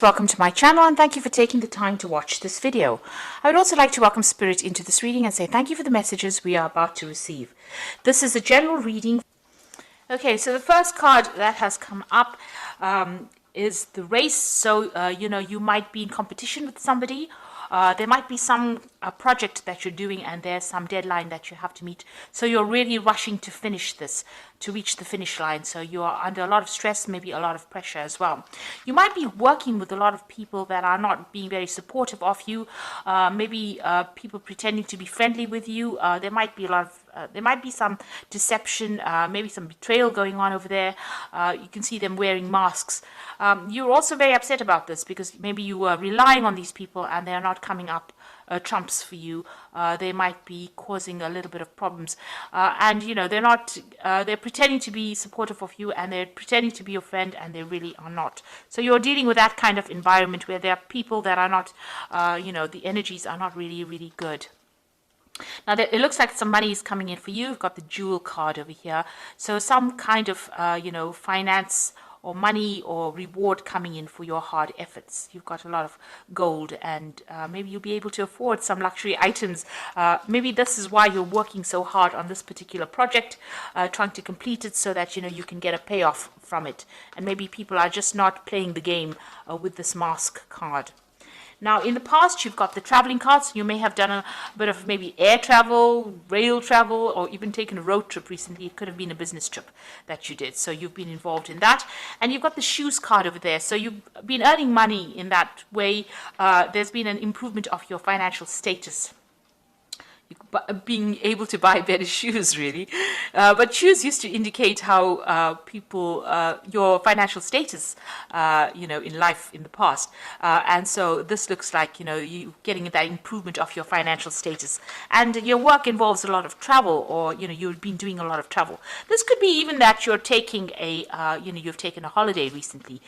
Welcome to my channel and thank you for taking the time to watch this video. I would also like to welcome Spirit into this reading and say thank you for the messages we are about to receive. This is a general reading. Okay, so the first card that has come up is the race. So, you might be in competition with somebody. There might be some project that you're doing and there's some deadline that you have to meet. So you're really rushing to finish this, to reach the finish line. So you are under a lot of stress, maybe a lot of pressure as well. You might be working with a lot of people that are not being very supportive of you. Maybe people pretending to be friendly with you. There might be some deception, maybe some betrayal going on over there. You can see them wearing masks. You're also very upset about this because maybe you were relying on these people and they're not coming up trumps for you. They might be causing a little bit of problems, and they're pretending to be supportive of you and they're pretending to be your friend and they really are not. So you're dealing with that kind of environment where there are people that are not, the energies are not really good. Now, it looks like some money is coming in for you. You've got the Jewel card over here. So some kind of, finance or money or reward coming in for your hard efforts. You've got a lot of gold and maybe you'll be able to afford some luxury items. Maybe this is why you're working so hard on this particular project, trying to complete it so that, you can get a payoff from it. And maybe people are just not playing the game with this mask card. Now, in the past, you've got the traveling cards. You may have done a bit of maybe air travel, rail travel, or even taken a road trip recently. It could have been a business trip that you did. So you've been involved in that. And you've got the shoes card over there. So you've been earning money in that way. There's been an improvement of your financial status. Being able to buy better shoes, really. But shoes used to indicate how your financial status, in life in the past. And so this looks like, you getting that improvement of your financial status. And your work involves a lot of travel, or, you've been doing a lot of travel. This could be even that you're taking you've taken a holiday recently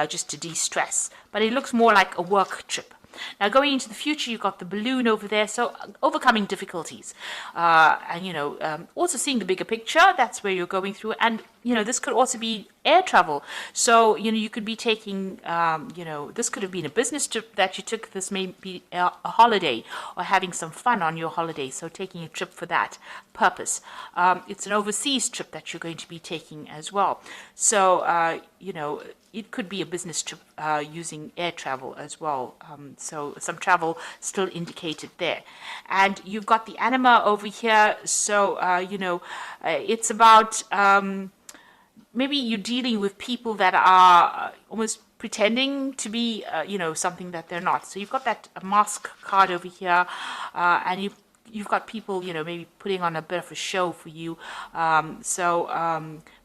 just to de-stress. But it looks more like a work trip. Now, going into the future, you've got the balloon over there, so overcoming difficulties. Also seeing the bigger picture, that's where you're going through. And, this could also be air travel. So, you could be taking, this could have been a business trip that you took. This may be a holiday or having some fun on your holiday. So taking a trip for that purpose. It's an overseas trip that you're going to be taking as well. So, it could be a business trip using air travel as well. So some travel still indicated there. And you've got the anima over here. So, it's about maybe you're dealing with people that are almost pretending to be, something that they're not. So you've got that mask card over here, and you've got people, maybe putting on a bit of a show for you.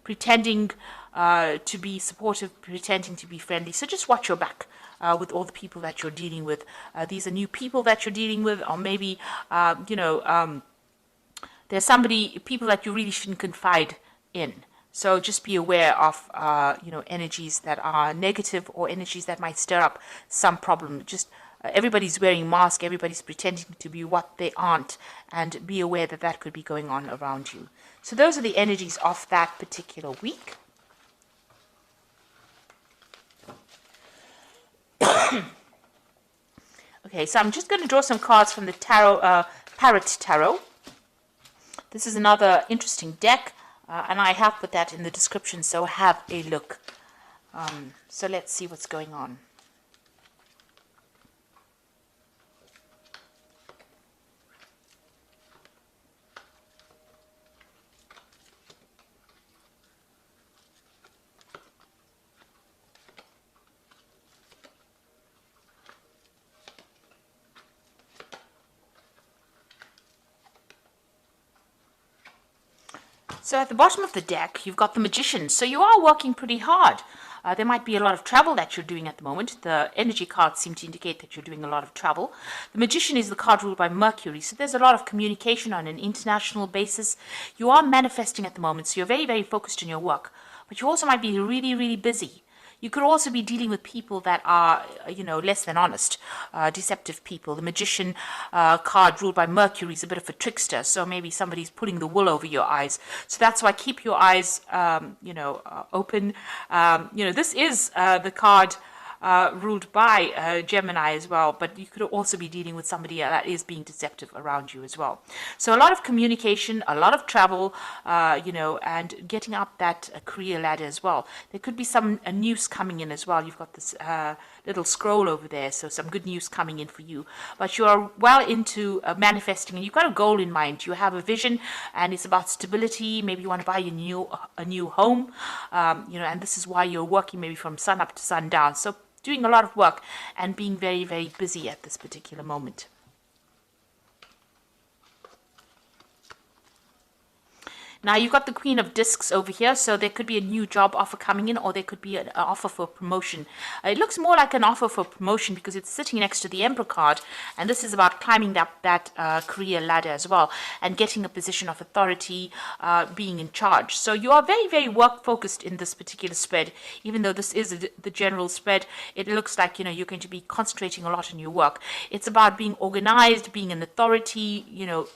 Pretending to be supportive, pretending to be friendly. So just watch your back with all the people that you're dealing with. These are new people that you're dealing with, or maybe, there's people that you really shouldn't confide in. So just be aware of, energies that are negative or energies that might stir up some problem. Just everybody's wearing masks, everybody's pretending to be what they aren't, and be aware that that could be going on around you. So those are the energies of that particular week. Okay, so I'm just going to draw some cards from the tarot, Parrot Tarot. This is another interesting deck, and I have put that in the description, so have a look. So let's see what's going on. So at the bottom of the deck, you've got the Magician. So you are working pretty hard. There might be a lot of travel that you're doing at the moment. The energy cards seem to indicate that you're doing a lot of travel. The Magician is the card ruled by Mercury. So there's a lot of communication on an international basis. You are manifesting at the moment. So you're very, very focused on your work. But you also might be really busy. You could also be dealing with people that are, less than honest, deceptive people. The Magician card ruled by Mercury is a bit of a trickster, so maybe somebody's pulling the wool over your eyes. So that's why keep your eyes, open. This is the card ruled by Gemini as well, but you could also be dealing with somebody that is being deceptive around you as well. So a lot of communication, a lot of travel, and getting up that career ladder as well. There could be some news coming in as well. You've got this little scroll over there, so some good news coming in for you. But you are well into manifesting, and you've got a goal in mind. You have a vision, and it's about stability. Maybe you want to buy a new home, and this is why you're working maybe from sun up to sundown. So doing a lot of work and being very, very busy at this particular moment. Now you've got the Queen of Discs over here, so there could be a new job offer coming in, or there could be an offer for promotion. It looks more like an offer for promotion because it's sitting next to the Emperor card, and this is about climbing that career ladder as well, and getting a position of authority, being in charge. So you are very, very work focused in this particular spread. Even though this is the general spread, it looks like you're going to be concentrating a lot on your work. It's about being organized, being an authority.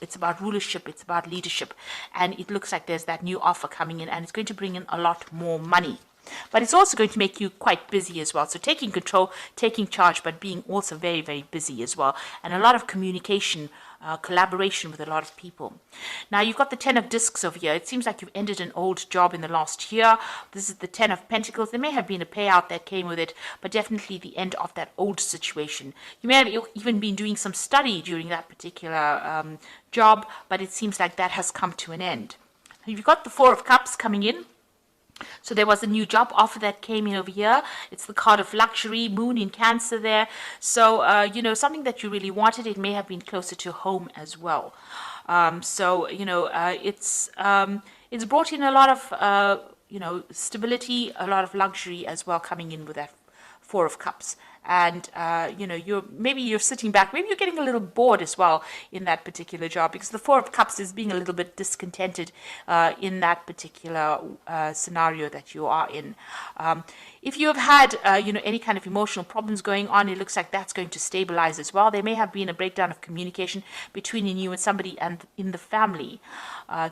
It's about rulership, it's about leadership, and it looks like there's that new offer coming in, and it's going to bring in a lot more money. But it's also going to make you quite busy as well. So taking control, taking charge, but being also very, very busy as well. And a lot of communication, collaboration with a lot of people. Now you've got the 10 of Discs over here. It seems like you've ended an old job in the last year. This is the 10 of Pentacles. There may have been a payout that came with it, but definitely the end of that old situation. You may have even been doing some study during that particular job, but it seems like that has come to an end. You've got the 4 of Cups coming in. So there was a new job offer that came in over here. It's the card of luxury, moon in Cancer there. So, something that you really wanted. It may have been closer to home as well. It's brought in a lot of, stability, a lot of luxury as well coming in with that 4 of Cups. And, you're sitting back, maybe you're getting a little bored as well in that particular job, because the 4 of Cups is being a little bit discontented in that particular scenario that you are in. If you have had, any kind of emotional problems going on, it looks like that's going to stabilize as well. There may have been a breakdown of communication between you and somebody and in the family.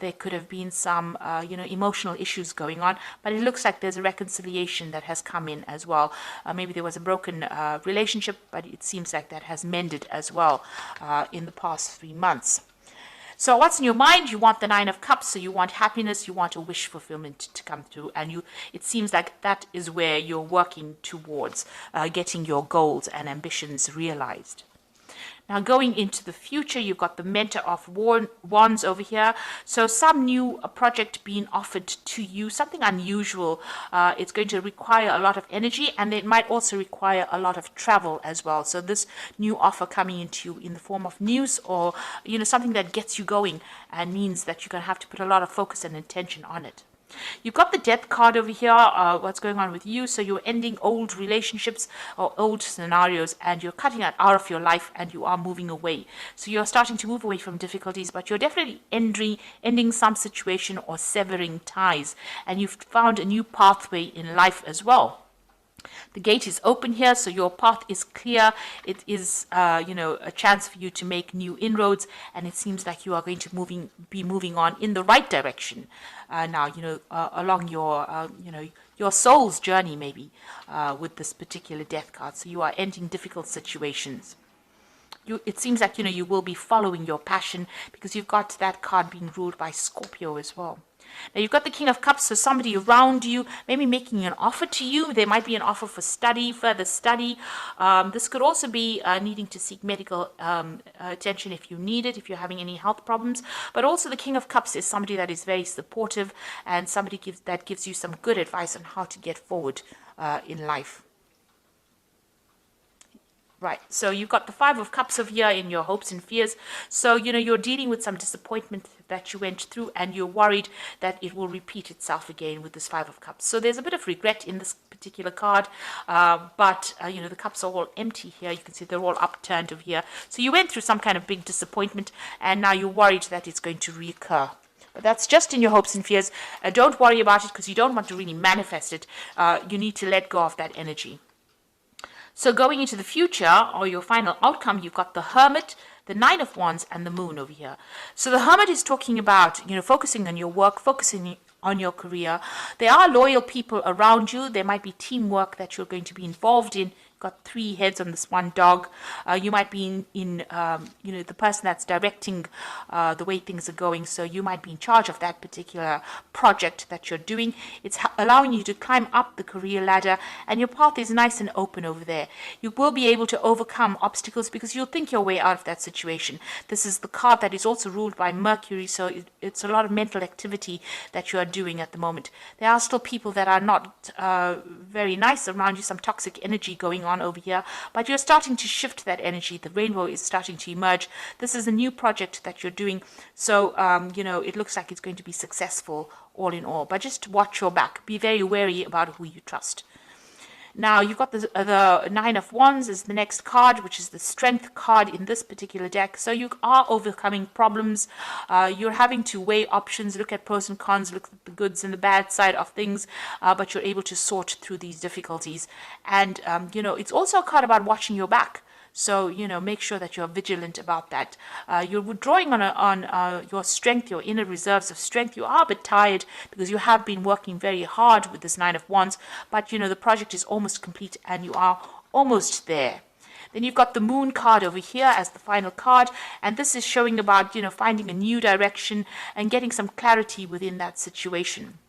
There could have been some, emotional issues going on, but it looks like there's a reconciliation that has come in as well. Maybe there was a broken relationship, but it seems like that has mended as well in the past 3 months. So what's in your mind? You want the 9 of Cups, so you want happiness, you want a wish fulfillment to come through, and it seems like that is where you're working towards getting your goals and ambitions realized. Now going into the future, you've got the Mentor of Wands over here. So some new project being offered to you, something unusual. It's going to require a lot of energy, and it might also require a lot of travel as well. So this new offer coming into you in the form of news, or something that gets you going and means that you're going to have to put a lot of focus and attention on it. You've got the Death card over here, what's going on with you. So you're ending old relationships or old scenarios, and you're cutting it out of your life, and you are moving away. So you're starting to move away from difficulties, but you're definitely ending some situation or severing ties, and you've found a new pathway in life as well. The gate is open here, so your path is clear. It is, a chance for you to make new inroads, and it seems like you are going to be moving on in the right direction now. Along your soul's journey, maybe with this particular Death card. So you are ending difficult situations. It seems like you will be following your passion, because you've got that card being ruled by Scorpio as well. Now you've got the King of Cups, so somebody around you maybe making an offer to you. There might be an offer for further study. This could also be needing to seek medical attention if you need it, if you're having any health problems. But also the King of Cups is somebody that is very supportive, and somebody that gives you some good advice on how to get forward in life. Right, so you've got the 5 of Cups over here in your hopes and fears. So, you're dealing with some disappointment that you went through, and you're worried that it will repeat itself again with this 5 of Cups. So there's a bit of regret in this particular card, but, the cups are all empty here. You can see they're all upturned over here. So you went through some kind of big disappointment, and now you're worried that it's going to reoccur. But that's just in your hopes and fears. Don't worry about it, because you don't want to really manifest it. You need to let go of that energy. So going into the future, or your final outcome, you've got the Hermit, the 9 of Wands, and the Moon over here. So the Hermit is talking about, focusing on your work, focusing on your career. There are loyal people around you. There might be teamwork that you're going to be involved in got 3 heads on this one dog. You might be the person that's directing the way things are going. So you might be in charge of that particular project that you're doing. It's allowing you to climb up the career ladder, and your path is nice and open over there. You will be able to overcome obstacles because you'll think your way out of that situation. This is the card that is also ruled by Mercury, so it's a lot of mental activity that you are doing at the moment. There are still people that are not very nice around you, some toxic energy going on over here, but you're starting to shift that energy. The rainbow is starting to emerge. This is a new project that you're doing, so it looks like it's going to be successful all in all, but just watch your back. Be very wary about who you trust. Now, you've got the Nine of Wands is the next card, which is the Strength card in this particular deck. So you are overcoming problems. You're having to weigh options, look at pros and cons, look at the goods and the bad side of things, but you're able to sort through these difficulties. And, it's also a card about watching your back. So, make sure that you're vigilant about that. You're withdrawing on your strength, your inner reserves of strength. You are a bit tired because you have been working very hard with this Nine of Wands, but, the project is almost complete and you are almost there. Then you've got the Moon card over here as the final card, and this is showing about, finding a new direction and getting some clarity within that situation.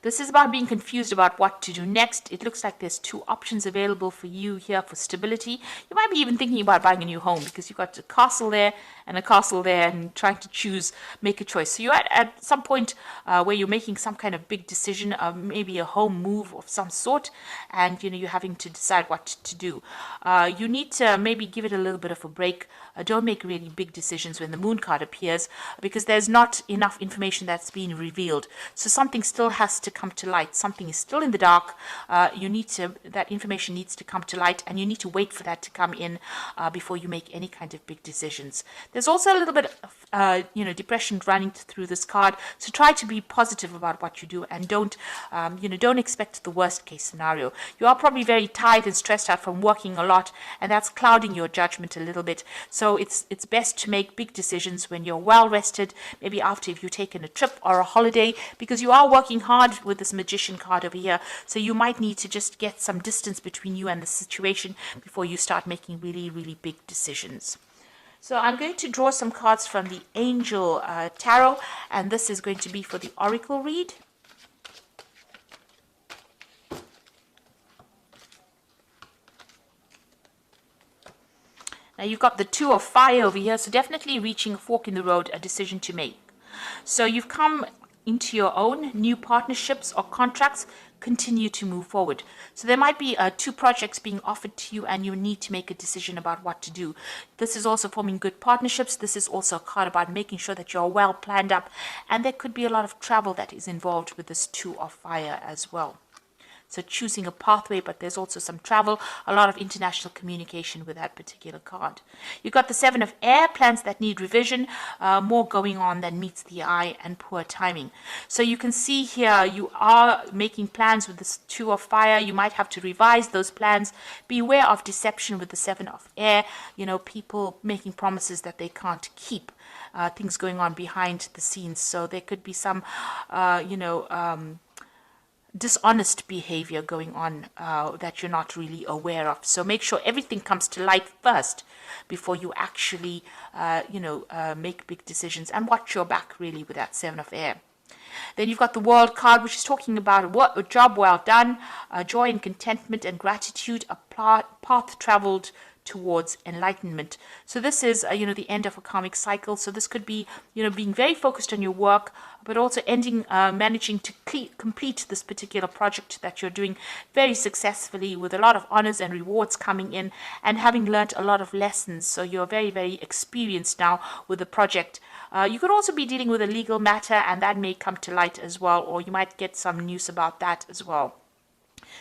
This is about being confused about what to do next. It looks like there's 2 options available for you here for stability. You might be even thinking about buying a new home because you've got a castle there and a castle there and trying to make a choice. So you're at some point where you're making some kind of big decision, maybe a home move of some sort, and you're having to decide what to do. You need to maybe give it a little bit of a break. Don't make really big decisions when the Moon card appears because there's not enough information that's being revealed. So something still has to come to light. Something is still in the dark. That information needs to come to light, and you need to wait for that to come in before you make any kind of big decisions. There's also a little bit of depression running through this card. So try to be positive about what you do, and don't expect the worst case scenario. You are probably very tired and stressed out from working a lot, and that's clouding your judgment a little bit. So it's best to make big decisions when you're well rested, maybe after if you've taken a trip or a holiday, because you are working hard with this Magician card over here. So you might need to just get some distance between you and the situation before you start making really, really big decisions. So I'm going to draw some cards from the Angel Tarot, and this is going to be for the Oracle read. Now you've got the Two of Fire over here, so definitely reaching a fork in the road, a decision to make. So you've come into your own, new partnerships or contracts continue to move forward. So there might be 2 projects being offered to you and you need to make a decision about what to do. This is also forming good partnerships. This is also a card about making sure that you're well planned up, and there could be a lot of travel that is involved with this Two of Fire as well. So choosing a pathway, but there's also some travel, a lot of international communication with that particular card. You've got the Seven of Air, plans that need revision, more going on than meets the eye, and poor timing. So you can see here you are making plans with this Two of Fire. You might have to revise those plans. Beware of deception with the Seven of Air. People making promises that they can't keep. Things going on behind the scenes. So there could be some, dishonest behavior going on that you're not really aware of. So make sure everything comes to light first before you actually, make big decisions, and watch your back really with that Seven of Air. Then you've got the World card, which is talking about a job well done, joy and contentment and gratitude, a path traveled towards enlightenment. So this is, the end of a karmic cycle. So this could be, being very focused on your work, but also managing to complete this particular project that you're doing very successfully with a lot of honors and rewards coming in, and having learned a lot of lessons. So you're very, very experienced now with the project. You could also be dealing with a legal matter, and that may come to light as well, or you might get some news about that as well,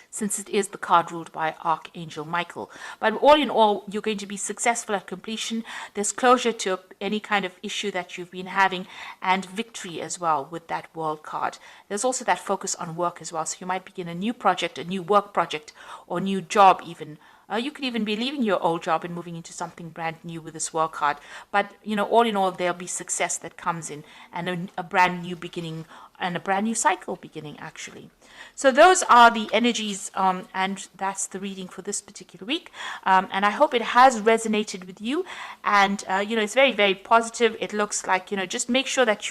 since it is the card ruled by Archangel Michael. But all in all, you're going to be successful at completion. There's closure to any kind of issue that you've been having, and victory as well with that World card. There's also that focus on work as well. So you might begin a new project, a new work project, or new job even. You could even be leaving your old job and moving into something brand new with this World card. But, all in all, there'll be success that comes in, and a brand new beginning and a brand new cycle beginning, actually. So those are the energies, and that's the reading for this particular week. And I hope it has resonated with you. And, it's very, very positive. It looks like, just make sure that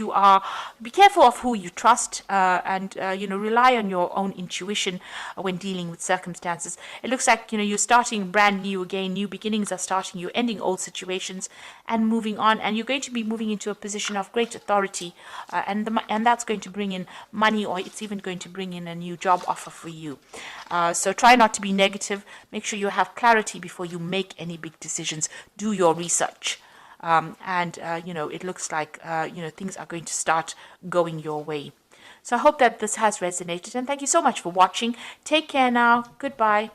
be careful of who you trust, and, rely on your own intuition when dealing with circumstances. It looks like, you're starting brand new again. New beginnings are starting. You're ending old situations and moving on. And you're going to be moving into a position of great authority, and that's going to bring in money, or it's even going to bring in a new job offer for you. So try not to be negative. Make sure you have clarity before you make any big decisions. Do your research. It looks like, things are going to start going your way. So I hope that this has resonated, and thank you so much for watching. Take care now. Goodbye.